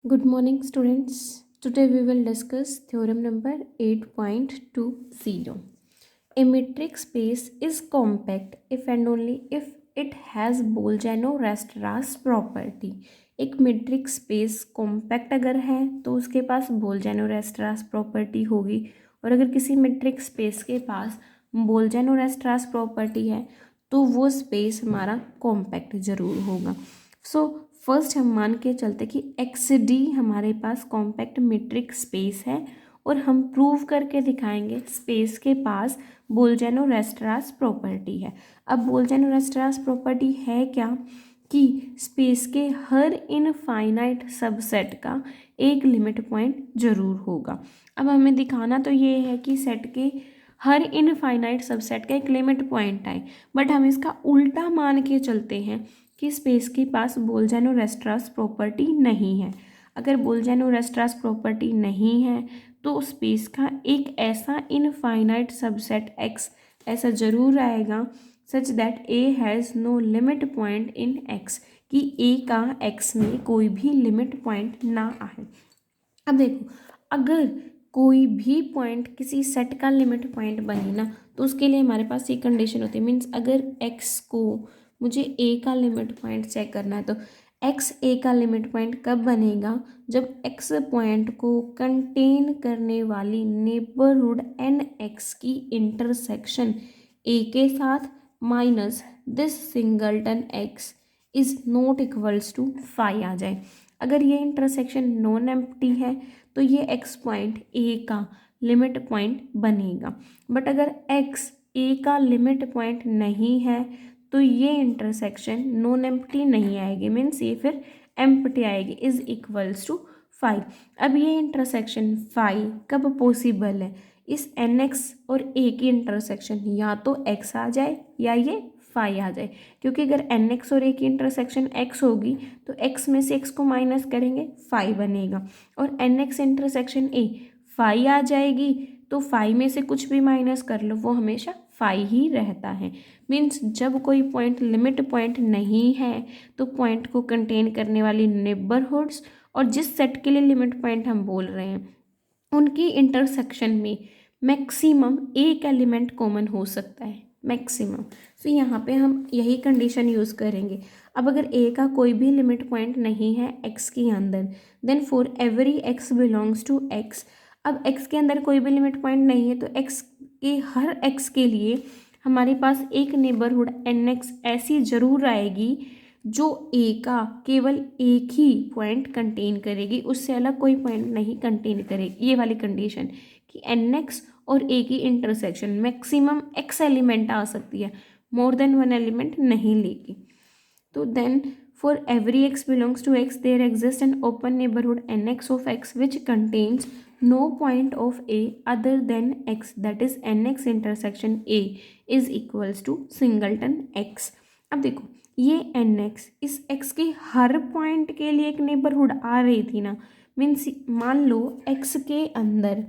Good morning, students. Today we will discuss theorem number 8.20. A metric space is compact if and only if it has Bolzano-Weierstrass property. एक metric space compact अगर है तो उसके पास बोल्जानो-वेस्ट्रास property होगी, और अगर किसी मीट्रिक स्पेस के पास बोल्जानो-वेस्ट्रास प्रॉपर्टी है तो वो स्पेस हमारा कॉम्पैक्ट जरूर होगा। फर्स्ट हम मान के चलते कि एक्स डी हमारे पास कॉम्पैक्ट मीट्रिक स्पेस है, और हम प्रूव करके दिखाएंगे स्पेस के पास बोल्जानो-वेस्ट्रास प्रॉपर्टी है। अब बोल्जानो-वेस्ट्रास प्रॉपर्टी है क्या कि स्पेस के हर इनफाइनाइट सबसेट का एक लिमिट पॉइंट जरूर होगा। अब हमें दिखाना तो ये है कि सेट के हर इनफाइनाइट सबसेट का एक लिमिट पॉइंट आए, बट हम इसका उल्टा मान के चलते हैं कि स्पेस के पास बोल्जानो-वेस्ट्रास प्रॉपर्टी नहीं है। अगर बोल्जानो-वेस्ट्रास प्रॉपर्टी नहीं है तो स्पेस का एक ऐसा इनफाइनाइट सबसेट एक्स ऐसा जरूर आएगा such that A has no limit point in X, कि ए का एक्स में कोई भी लिमिट पॉइंट ना आए। अब देखो, अगर कोई भी पॉइंट किसी सेट का लिमिट पॉइंट बने ना तो उसके लिए हमारे पास ये कंडीशन होती है। मीन्स अगर एक्स को मुझे ए का लिमिट पॉइंट चेक करना है तो एक्स ए का लिमिट पॉइंट कब बनेगा, जब एक्स पॉइंट को कंटेन करने वाली नेबरहुड एन एक्स की इंटरसेक्शन ए के साथ minus this singleton x is not equals to phi आ जाए। अगर ये इंटरसेक्शन नॉन एम्प्टी है तो ये एक्स पॉइंट ए का लिमिट पॉइंट बनेगा, बट अगर एक्स ए का लिमिट पॉइंट नहीं है तो ये इंटरसेक्शन नॉन एम्प्टी नहीं आएगी। मीन्स ये फिर एम्प्टी आएगी, इज इक्वल्स टू फाइव। अब ये इंटरसेक्शन फाइव कब पॉसिबल है, इस एन एक्स और ए की इंटरसेक्शन या तो एक्स आ जाए या ये फाइव आ जाए, क्योंकि अगर एन एक्स और ए की इंटरसेक्शन एक्स होगी तो एक्स में से एक्स को माइनस करेंगे फाइव बनेगा, और N x intersection A five आ जाएगी तो फाइव में से कुछ भी माइनस कर लो वो हमेशा फाइव ही रहता है। मीन्स जब कोई पॉइंट लिमिट पॉइंट नहीं है तो पॉइंट को कंटेन करने वाली नेबरहुड्स और जिस सेट के लिए लिमिट पॉइंट हम बोल रहे हैं उनकी इंटरसेक्शन में मैक्सिमम एक एलिमेंट कॉमन हो सकता है, मैक्सिमम। तो यहाँ पे हम यही कंडीशन यूज़ करेंगे। अब अगर ए का कोई भी लिमिट पॉइंट नहीं है एक्स के अंदर, then for every X belongs to X. अब एक्स के अंदर कोई भी लिमिट पॉइंट नहीं है तो एक्स के हर एक्स के लिए हमारे पास एक नेबरहुड एन एक्स ऐसी जरूर आएगी जो ए का केवल एक ही पॉइंट कंटेन करेगी, उससे अलग कोई पॉइंट नहीं कंटेन करेगी। ये वाली कंडीशन कि एन एक्स और ए की इंटरसेक्शन मैक्सिमम एक्स एलिमेंट आ सकती है, मोर देन वन एलिमेंट नहीं लेगी। तो then for every X belongs to X there exist an open neighbourhood N X of X which contains no point of A other than X, that is N x intersection A is equals to singleton X. अब देखो, ये N x इस x के हर point के लिए एक neighbourhood आ रही थी ना। मीन्स मान लो एक्स के अंदर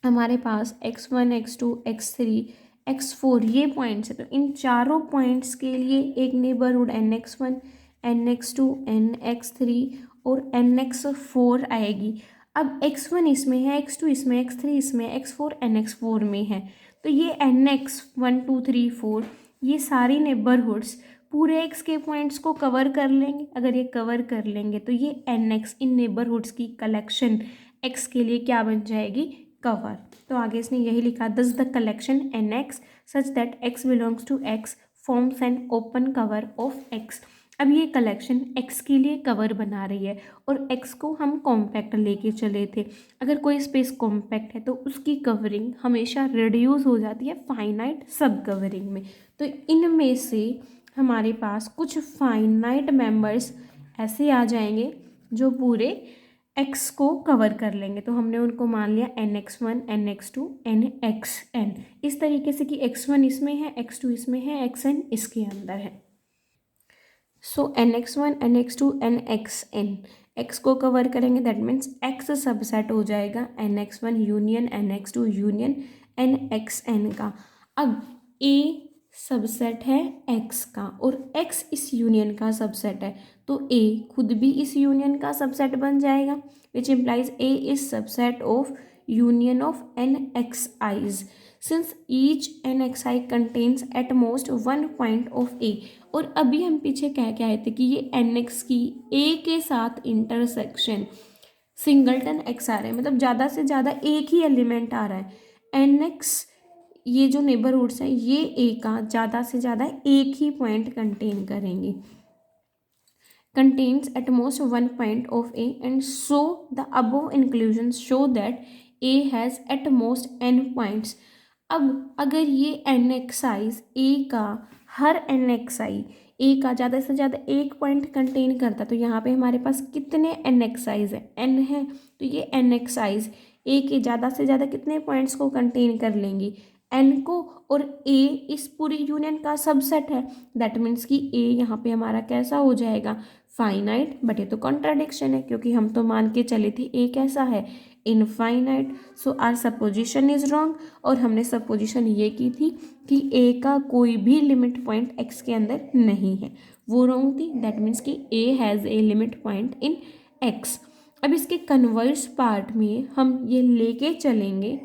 हमारे पास x1 x2 x3 x4 ये पॉइंट्स है, तो इन चारों पॉइंट्स के लिए एक नेबरहुड nx1 nx2 nx3 और nx4 आएगी। अब x1 इसमें है, x2 इसमें, x3 इसमें, x4 nx4 में है, तो ये nx1 2 3 4 ये सारी नेबरहुड्स पूरे x के पॉइंट्स को कवर कर लेंगे। अगर ये कवर कर लेंगे तो ये nx इन नेबरहुड्स की कलेक्शन x के लिए क्या बन जाएगी, कवर। तो आगे इसने यही लिखा, thus the collection N X such that X belongs to X forms an open cover of X. अब ये कलेक्शन एक्स के लिए कवर बना रही है और एक्स को हम कॉम्पैक्ट लेके चले थे। अगर कोई स्पेस कॉम्पैक्ट है तो उसकी कवरिंग हमेशा रिड्यूस हो जाती है फाइनाइट सब कवरिंग में। तो इनमें से हमारे पास कुछ फाइनाइट मेंबर्स ऐसे आ जाएंगे जो पूरे एक्स को कवर कर लेंगे, तो हमने उनको मान लिया nx1 nx2 nxn, इस तरीके से कि x1 इसमें है, x2 इसमें है, xn इसके अंदर है। सो nx1 nx2 nxn x को कवर करेंगे, दैट मीन्स x सबसेट हो जाएगा nx1 union nx2 union nxn का। अब a सबसेट है एक्स का और एक्स इस यूनियन का सबसेट है, तो ए खुद भी इस यूनियन का सबसेट बन जाएगा, which implies A is subset of union of N x i's since each N x i contains at most one point of A. और अभी हम पीछे कह के आए थे कि ये एन एक्स की ए के साथ इंटरसेक्शन सिंगलटन एक्स आ रहा है, मतलब ज़्यादा से ज़्यादा एक ही एलिमेंट आ रहा है। एन एक्स ये जो नेबरहुड्स हैं ये ए का ज़्यादा से ज़्यादा एक ही पॉइंट कंटेन करेंगे, contains at most one point of A, and so the above inclusions show that A has at most n points। अब अगर ये एन एक्साइज ए का हर एन एक्साई ए का ज़्यादा से ज़्यादा एक पॉइंट कंटेन करता, तो यहाँ पे हमारे पास कितने एन एक्साइज है, एन है, तो ये एन एक्साइज ए के ज़्यादा से ज़्यादा कितने पॉइंट्स को कंटेन कर लेंगी, एन को, और ए इस पूरी यूनियन का सबसेट है। दैट मीन्स कि ए यहाँ पे हमारा कैसा हो जाएगा, फाइनाइट। बट ये तो कॉन्ट्राडिक्शन है क्योंकि हम तो मान के चले थे ए कैसा है, infinite. So our supposition is wrong, और हमने सपोजिशन ये की थी कि ए का कोई भी लिमिट पॉइंट एक्स के अंदर नहीं है, वो रॉन्ग थी। दैट मीन्स कि A has a limit point in x. अब इसके कन्वर्स पार्ट में हम ये लेके चलेंगे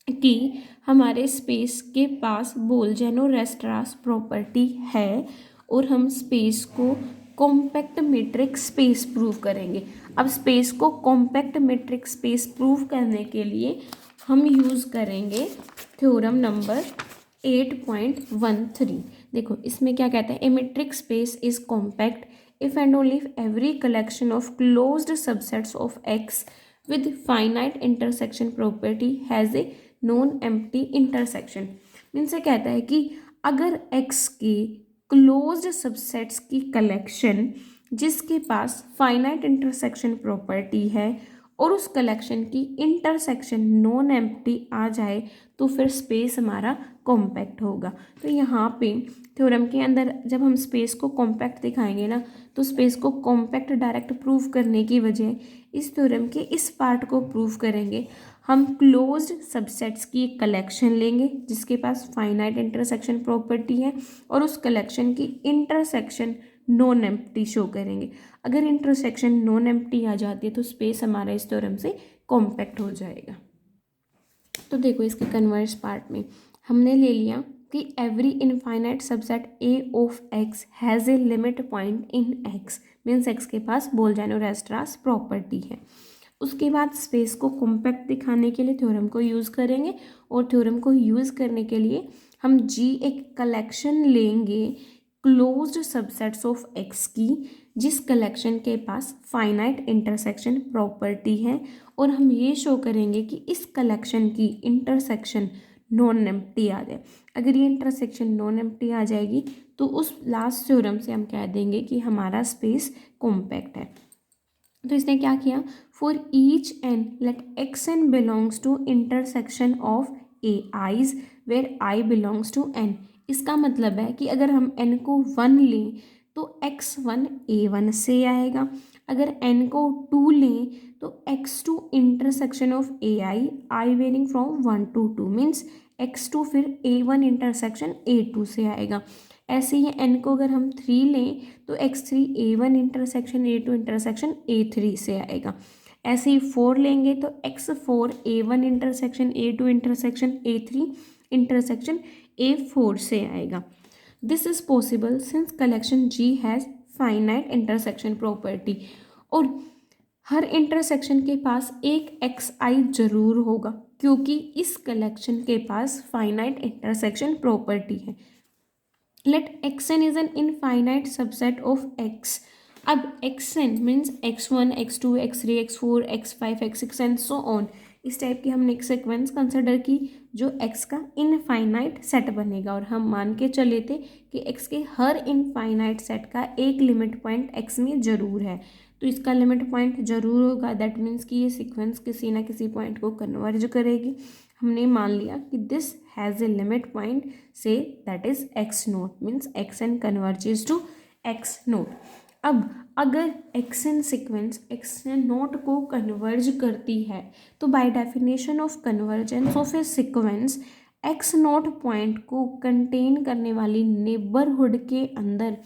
कि हमारे स्पेस के पास बोल्जेनो-रेस्ट्रास प्रॉपर्टी है और हम स्पेस को कॉम्पैक्ट मैट्रिक स्पेस प्रूव करेंगे। अब स्पेस को कॉम्पैक्ट मैट्रिक स्पेस प्रूव करने के लिए हम यूज़ करेंगे थ्योरम नंबर 8.13। देखो इसमें क्या कहते हैं, a metric space is compact if and only if every collection of closed subsets of X with finite intersection property has a non empty intersection. इनसे कहता है कि अगर x के क्लोज्ड सबसेट्स की कलेक्शन जिसके पास फाइनाइट इंटरसेक्शन प्रॉपर्टी है और उस कलेक्शन की इंटरसेक्शन नॉन एम्प्टी आ जाए तो फिर स्पेस हमारा कॉम्पैक्ट होगा। तो यहाँ पे थ्योरम के अंदर जब हम स्पेस को कॉम्पैक्ट दिखाएंगे ना, तो स्पेस को कॉम्पैक्ट डायरेक्ट प्रूव करने की वजह इस थ्योरम के इस पार्ट को प्रूव करेंगे। हम क्लोज्ड सबसेट्स की कलेक्शन लेंगे जिसके पास फाइनाइट इंटरसेक्शन प्रॉपर्टी है और उस कलेक्शन की इंटरसेक्शन नॉन एम्प्टी शो करेंगे। अगर इंटरसेक्शन नॉन एम्प्टी आ जाती है तो स्पेस हमारा इस थ्योरम से कॉम्पैक्ट हो जाएगा। तो देखो इसके कन्वर्स पार्ट में हमने ले लिया कि every infinite subset A of x has a limit point in x, means x के पास बोल्जेनो-रेस्ट्रास प्रॉपर्टी है। उसके बाद स्पेस को कॉम्पैक्ट दिखाने के लिए थ्योरम को यूज़ करेंगे और थ्योरम को यूज़ करने के लिए हम जी एक कलेक्शन लेंगे क्लोज्ड सबसेट्स ऑफ एक्स की जिस कलेक्शन के पास फाइनाइट इंटरसेक्शन प्रॉपर्टी है, और हम ये शो करेंगे कि इस कलेक्शन की इंटरसेक्शन नॉन एम्प्टी आ जाए। अगर ये इंटरसेक्शन नॉन एम्प्टी आ जाएगी तो उस लास्ट थ्योरम से हम कह देंगे कि हमारा स्पेस कॉम्पैक्ट है। तो इसने क्या किया, for each N let X N belongs to intersection of A i's where i belongs to N. इसका मतलब है कि अगर हम एन को 1 लें तो x1 a1 से आएगा, अगर n को 2 लें तो x2 intersection of i varying from 1 to 2 means x2 फिर a1 इंटरसेक्शन a2 से आएगा। ऐसे ही n को अगर हम 3 लें तो x3 a1 intersection a2 intersection a3 से आएगा। ऐसे ही 4 लेंगे तो x4 a1 intersection a2 intersection a3 intersection a4 से आएगा। This is possible since collection G has finite intersection property, और हर इंटरसेक्शन के पास एक xi जरूर होगा क्योंकि इस कलेक्शन के पास फाइनाइट इंटरसेक्शन प्रॉपर्टी है। Let xn is an infinite subset of x। अब xn means x1 x2 x3 x4 x5 x6 and so on, इस टाइप की हमने एक सीक्वेंस कंसिडर की जो x का इनफाइनाइट सेट बनेगा, और हम मान के चले थे कि x के हर इनफाइनाइट सेट का एक लिमिट पॉइंट x में ज़रूर है, तो इसका लिमिट पॉइंट ज़रूर होगा। दैट मीन्स कि ये सीक्वेंस किसी ना किसी पॉइंट को कन्वर्ज करेगी। हमने मान लिया कि this has a limit point so that is x naught, means X N converges to x naught. अब अगर X N sequence X N naught को कन्वर्ज करती है तो by definition of convergence of a sequence X naught point को contain करने वाली neighbourhood के अंदर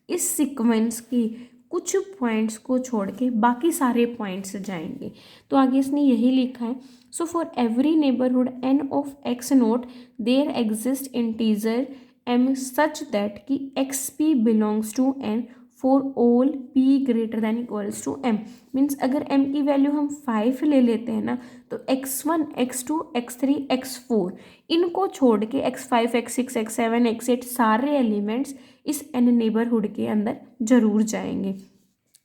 इस सीक्वेंस के कुछ पॉइंट्स को छोड़ के बाकी सारे पॉइंट्स जाएंगे। तो आगे इसने यही लिखा है, so for every neighbourhood N of x note there exist integer m such that कि x P belongs to N for all p greater than equals to m. Means अगर m की वैल्यू हम 5 ले लेते हैं ना, तो x1 x2 x3 x4 इनको छोड़ के x5 x6 x7 x8 सारे एलिमेंट्स इस n नेबरहुड के अंदर जरूर जाएंगे।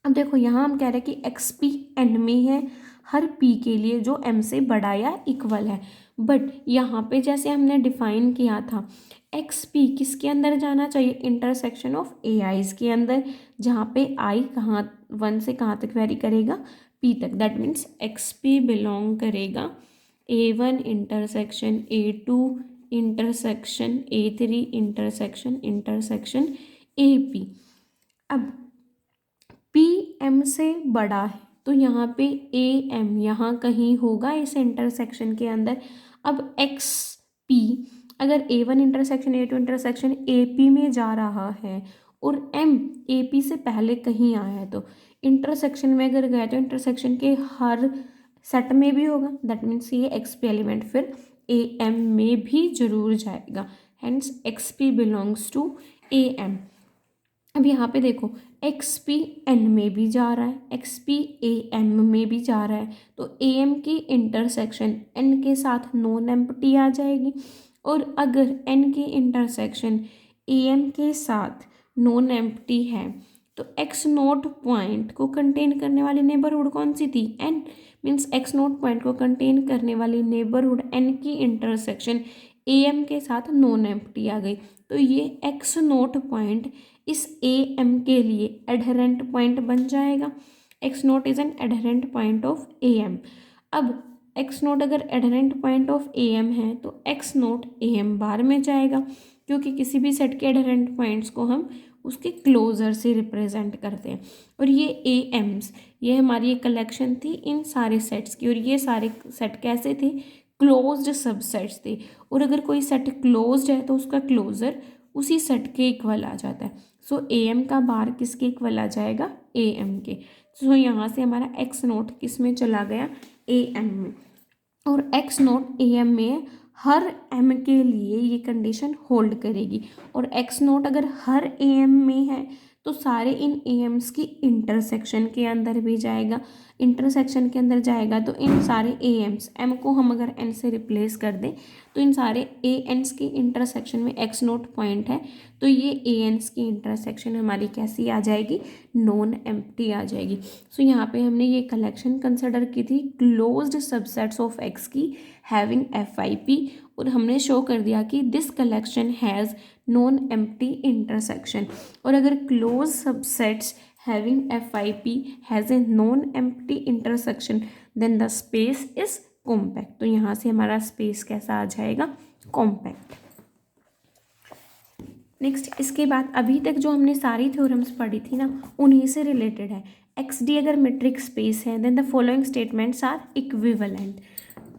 अब देखो यहाँ हम कह रहे हैं कि एक्स पी एन में है हर p के लिए जो m से बड़ा या इक्वल है, बट यहाँ पे जैसे हमने डिफाइन किया था एक्स पी किसके अंदर जाना चाहिए, इंटरसेक्शन ऑफ ए आईज के अंदर, जहाँ पे आई कहाँ 1 से कहाँ तक वेरी करेगा, p तक। That means x P belong करेगा a1 intersection a2 intersection a3 intersection AP। अब पी एम से बड़ा है तो यहाँ पे ए एम यहाँ कहीं होगा इस इंटरसेक्शन के अंदर। अब एक्स पी अगर A1 intersection A2 intersection AP में जा रहा है और M AP से पहले कहीं आया है, तो इंटरसेक्शन में अगर गया तो इंटरसेक्शन के हर सेट में भी होगा। दैट मीन्स ये एक्स पी एलिमेंट फिर AM में भी जरूर जाएगा, hence X P belongs to AM। अब यहाँ पे देखो एक्स पी एन में भी जा रहा है, एक्स पी ए एम में भी जा रहा है, तो ए एम की इंटरसेक्शन एन के साथ नॉन एम्प्टी आ जाएगी। और अगर एन की इंटरसेक्शन ए एम के साथ नॉन एम्प्टी है तो एक्स नोट पॉइंट को कंटेन करने वाली नेबरहुड कौन सी थी, N. Means X naught point को कंटेन करने वाली नेबरहुड एन की इंटरसेक्शन ए एम के साथ नॉन एम्प्टी आ गई, तो ये एक्स नोट पॉइंट इस ए एम के लिए एडहेरेंट पॉइंट बन जाएगा। X naught is an adherent point of A M. अब एक्स नोट अगर adherent point of A M है तो X naught A M bar में जाएगा, क्योंकि किसी भी सेट के एडहेरेंट पॉइंट्स को हम उसके क्लोजर से रिप्रेजेंट करते हैं। और ये ए एम्स ये हमारी एक कलेक्शन थी इन सारे सेट्स की, और ये सारे सेट कैसे थे, क्लोज्ड सबसेट्स थे। और अगर कोई सेट क्लोज्ड है तो उसका क्लोजर उसी सेट के इक्वल आ जाता है। सो ए एम का बार किसके इक्वल आ जाएगा, ए एम के। सो यहाँ से हमारा एक्स नोट किस में चला गया, ए एम में। और एक्स नोट ए एम में हर एम के लिए ये कंडीशन होल्ड करेगी। और एक्स नोट अगर हर ए एम में है तो सारे इन ए एम्स की इंटरसेक्शन के अंदर भी जाएगा। इंटरसेक्शन के अंदर जाएगा तो इन सारे ए एम्स, एम को हम अगर एन से रिप्लेस कर दें तो इन सारे ए एन्स की इंटरसेक्शन में एक्स नोट पॉइंट है, तो ये ए एन्स की इंटरसेक्शन हमारी कैसी आ जाएगी, नॉन एम्प्टी आ जाएगी। सो यहाँ पे हमने ये कलेक्शन कंसिडर की थी क्लोज्ड सबसेट्स ऑफ एक्स की हैविंग FIP, और हमने शो कर दिया कि this collection has non empty intersection. और अगर close subsets having FIP has a non-empty intersection then the space is compact। तो यहाँ से हमारा स्पेस कैसा आ जाएगा, कॉम्पैक्ट। नेक्स्ट इसके बाद अभी तक जो हमने सारी थ्योरम्स पढ़ी थी ना उन्हीं से रिलेटेड है। XD अगर मेट्रिक स्पेस है then the following statements are equivalent.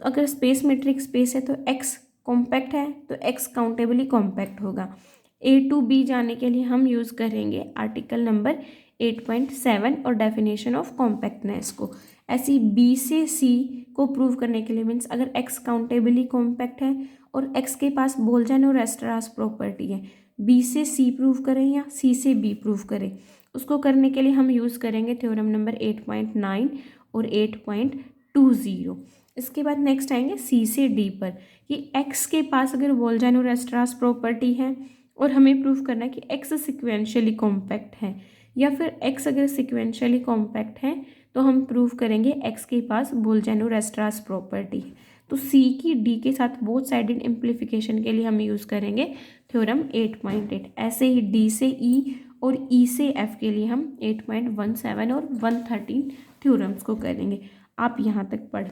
अगर स्पेस मेट्रिक स्पेस है तो X कॉम्पैक्ट है तो X काउंटेबली कॉम्पैक्ट होगा। A to B जाने के लिए हम यूज़ करेंगे आर्टिकल नंबर 8.7 और डेफिनेशन ऑफ कॉम्पैक्टनेस को। ऐसी B से C को प्रूव करने के लिए मीन्स अगर X काउंटेबली कॉम्पैक्ट है और X के पास बोल्जन और रेस्ट्रास प्रॉपर्टी है, B से C प्रूव करें या C से B प्रूव करें, उसको करने के लिए हम यूज़ करेंगे थ्योरम नंबर 8.9 और 8.20। इसके बाद नेक्स्ट आएंगे C से D पर कि X के पास अगर बोल्जन और रेस्ट्रास प्रॉपर्टी है और हमें प्रूव करना है कि X सिक्वेंशियली कॉम्पैक्ट है, या फिर X अगर सिक्वेंशियली कॉम्पैक्ट है तो हम प्रूव करेंगे X के पास बोल्जन और रेस्ट्रास प्रॉपर्टी है। तो C की D के साथ बोथ साइडेड इम्प्लीफिकेशन के लिए हम यूज़ करेंगे थ्योरम 8.8। ऐसे ही D से E और E से F के लिए हम 8.17 और 113 थ्योरम्स को करेंगे। आप यहाँ तक पढ़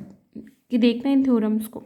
के देखना इन थ्योरम्स को।